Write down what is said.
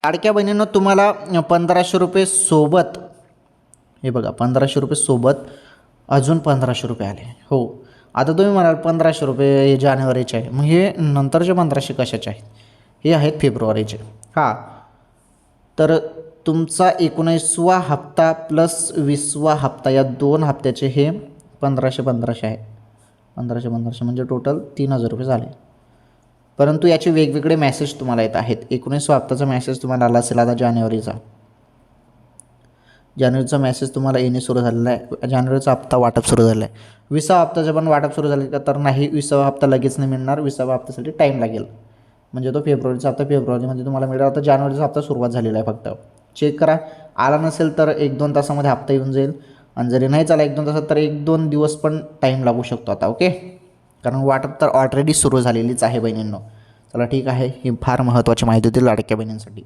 लाडक्या बहिणींनो तुम्हाला 1500 रुपये सोबत, हे बघा 1500 रुपये सोबत अजून 1500 रुपये आले. हो, आता तुम्ही म्हणाल 1500 रुपये हे जानेवारीचे आहे, मग हे नंतरचे 1500 कशाचे आहेत? हे आहेत फेब्रुवारीचे. हां, तर तुमचा 19वा हप्ता प्लस 20वा हप्ता या 2 हप्त्याचे हे 1500 आहे. 1500 म्हणजे टोटल 3000 रुपये झाले. परंतु याचे वेगवेगळे मेसेज तुम्हाला येत आहेत. 19वा हप्त्याचा मेसेज तुम्हाला आला असेल आता जानेवारीचा मेसेज तुम्हाला येणे सुरू झालेला आहे. जानेवारीचा हप्ता वाटप सुरू झाला आहे. 20वा हप्त्याचं पण वाटप सुरू झालं का? तर नाही, 20वा हप्ता लगेच नाही मिळणार. 20वा हप्त्यासाठी टाईम लागेल. म्हणजे तो फेब्रुवारीचा हप्ता फेब्रुवारीमध्ये तुम्हाला मिळेल. आता जानेवारीचा हप्ता सुरुवात झालेला आहे. फक्त चेक करा, आला नसेल तर 1-2 तासामध्ये हप्ता येऊन जाईल. आणि जरी नाही चाला 1-2 तासात तर 1-2 दिवस पण टाईम लागू शकतो आता. ओके, कारण वाटप तर ऑलरेडी सुरू झालेलीच आहे बहिणींनो. चला ठीक आहे, ही फार महत्त्वाची माहिती होती लाडक्या बहिणींसाठी.